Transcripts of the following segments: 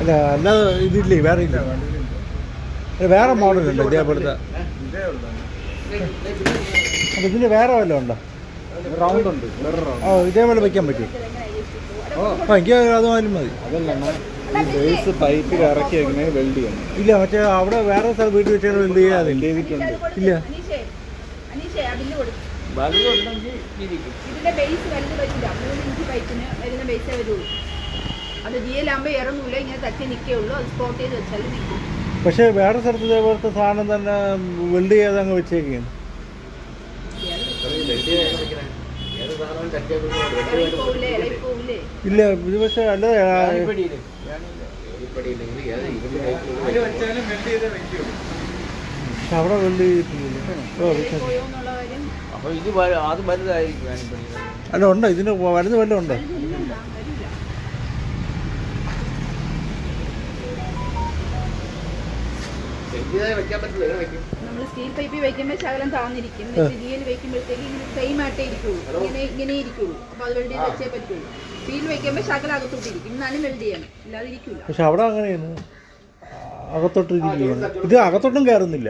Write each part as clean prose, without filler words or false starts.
അല്ല അല്ലാതെ ഇതില്ലേ വേറെ ഇല്ല വേറെ മോഡലുണ്ട് ഇതേപോലത്തെ അപ്പം ഇതിന് വേറെ വല്ലതും ഉണ്ടോ റൗണ്ട് ഉണ്ട് ഇതേപോലെ വയ്ക്കാൻ പറ്റും എനിക്ക് അതുമായാലും മതി അതല്ല ഈ ബേസ് പൈപ്പിൽ ഇറക്കി വെക്കണേ വെൽഡ് ചെയ്യണം ഇല്ല മറ്റേ അവിടെ വേറെ സ്ഥലം വീട്ടിൽ വെച്ചാൽ വെൽഡ് ചെയ്യാതെ വെൽഡ് ചെയ്തിട്ടുണ്ട് ഇല്ല ഇതിന്റെ ബേസ് വലുത് പറ്റില്ല 3 ഇഞ്ച് പൈപ്പിന് വരുന്ന ബേസേ വരുള്ളൂ അത് ജിയിലാകുമ്പോൾ ഇറങ്ങൂല ഇങ്ങനെ തട്ടി നിൽക്കുകയുള്ളൂ അത് സ്പോട്ട് ചെയ്ത് വെച്ചാൽ നിൽക്കും പക്ഷേ വേറെ സ്ഥലത്ത് ഇതേപോലത്തെ സാധനം തന്നെ വെൽഡ് ചെയ്യാതെ അങ്ങ് വെച്ചേക്കുകയാണ് ഇല്ല ഇത് പക്ഷേ അല്ല അവിടെ വെൽഡ് ചെയ്തിട്ടില്ല അല്ല ഉണ്ടോ ഇതിന് വലുത് വല്ലതും ഉണ്ടോ നമ്മൾ സ്റ്റീൽ പൈപ്പിൽ വെക്കുമ്പോൾ ശകലം താന്നിരിക്കും ജിയിൽ വെക്കുമ്പോഴത്തേക്ക് ഇങ്ങനെ സെയിം ആയിട്ടേ ഇരിക്കുള്ളൂ ഇങ്ങനെ ഇരിക്കുള്ളൂ അപ്പോൾ അത് വെൽഡ് ചെയ്ത് വെച്ചേ പറ്റുള്ളൂ സ്റ്റീൽ വെക്കുമ്പോൾ ശകലം അകത്തോട്ടിരിക്കും എന്നാലും വെൽഡ് ചെയ്യണം ഇല്ലാതെ ഇരിക്കില്ല പക്ഷെ അവിടെ അങ്ങനെയാണ് അകത്തോട്ടിരിക്കുകയാണ് ഇത് അകത്തോട്ടും കയറുന്നില്ല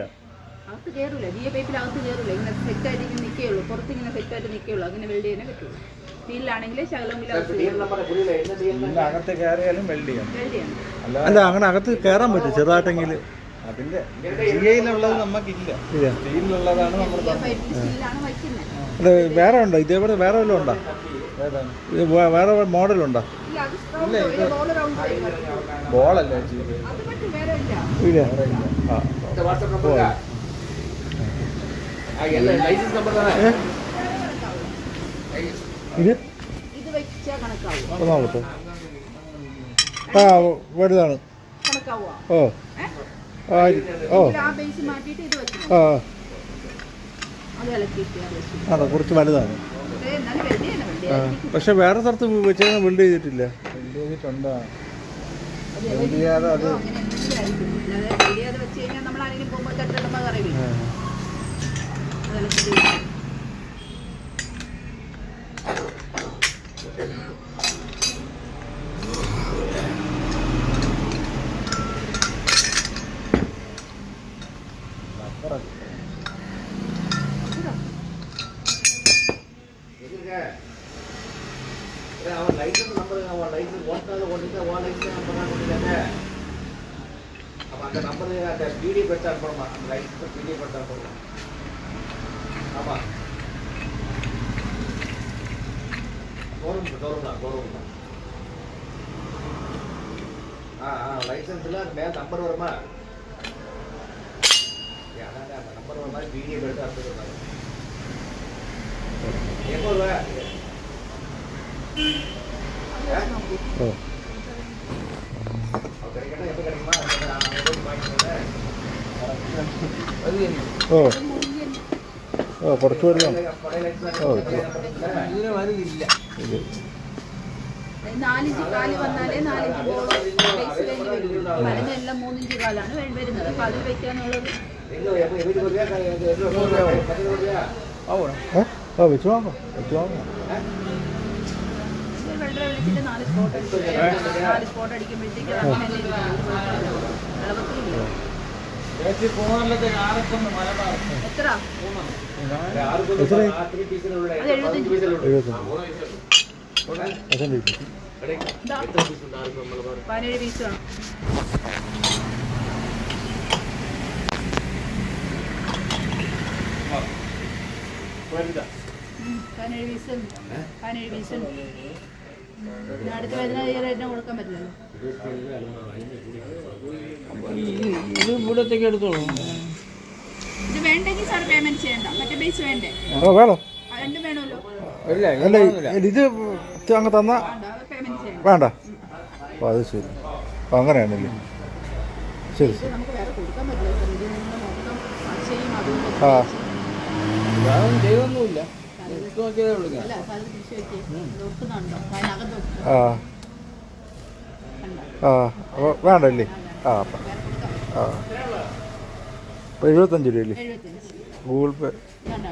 അകത്ത് കയറില്ല ജിയ പൈപ്പിൽ അകത്ത് കയറില്ല ഇങ്ങനെ സെറ്റായിട്ട് ഇങ്ങനെ നിൽക്കുകയുള്ളൂ പുറത്ത് ഇങ്ങനെ സെറ്റായിട്ട് നിൽക്കുകയുള്ളൂ അങ്ങനെ വെൽഡ് ചെയ്യാനേ പറ്റുള്ളൂ സ്റ്റീലിലാണെങ്കിൽ ശകലമെങ്കിലും അകത്ത് കയറിയാലും വെൽഡ് ചെയ്യണം അല്ല അങ്ങനെ അകത്ത് കയറാൻ പറ്റും ചെറുതായിട്ടെങ്കിൽ അതിന്റെ ജിയയിലുള്ളത് നമുക്കില്ല സ്റ്റീലിലുള്ളതാണ് നമ്മൾ അല്ല വേറെ ഉണ്ടോ ഇതേപോലെ വേറെ വല്ലതും ഉണ്ടോ വേറെ മോഡലുണ്ടോ ബോളല്ലേ ഇല്ല ഇത് നോക്കട്ടെ വലുതാണ് ഓ ഓ ആണോ കുറച്ച് വലുതാണ് പക്ഷെ വേറെ സ്ഥലത്ത് വെച്ചാൽ വെൽഡ് ചെയ്തിട്ടില്ല license number license what the license number அந்த நம்பர் அந்த பிடி பெட்டா போடுமா அந்த லைசன்ஸ் பிடி பெட்டா போடுமா ஆமா கவர்மெண்ட் லைசன்ஸ்ல மேல நம்பர் வருமா அதான் அந்த நம்பர் வர மாதிரி பிடி பெட்டா சொல்றாங்க எப்போ வர കുറച്ച് വലുതാണ് നാലിഞ്ച് കാല് വന്നാലേ 4 ഇഞ്ച് ബോൾ ബേസ് വേണ്ടി വരും പലതെല്ലാം 3 ഇഞ്ച് കാലാണ് വരുന്നത് അപ്പോൾ അതിൽ വെക്കാന്നുള്ളത് വെച്ച് വാങ്ങാം വെള്ളം വിളിച്ചിട്ട് 4 സ്പോട്ട് അടിക്കുമ്പോഴത്തേക്ക് എത്ര 17 പീസ് വേണം അടുത്ത വരുന്ന റേറ്റിന് കൊടുക്കാൻ പറ്റില്ലല്ലോ ഇത് ഇവിടത്തേക്ക് എടുത്തോളൂ ഇത് വേണ്ടെങ്കിൽ സാർ പേയ്മെന്റ് ചെയ്യണ്ട മറ്റേ ബേസ് വേണ്ടേ വേണോ രണ്ടും വേണമല്ലോ അല്ല ഇത് അങ്ങ് തന്നാ പേയ്മെന്റ് ചെയ്യണ്ട വേണ്ട അപ്പോൾ അത് ശരി അപ്പോൾ അങ്ങനെയാണല്ലേ ശരി ശരി നമുക്ക് വേറെ കൊടുക്കാൻ പറ്റില്ല സാർ ഇത് നിങ്ങൾ മൊത്തം പച്ചയും അതും ചെയ്തൊന്നുമില്ല അല്ല സാർ തിരിച്ചു വെക്കേ നോക്കുന്നുണ്ടോ അതിനകത്ത് അപ്പോൾ വേണ്ടല്ലേ അപ്പം അപ്പോൾ 75 രൂപയല്ലേ 75 ഗൂഗിൾ പേ വേണ്ട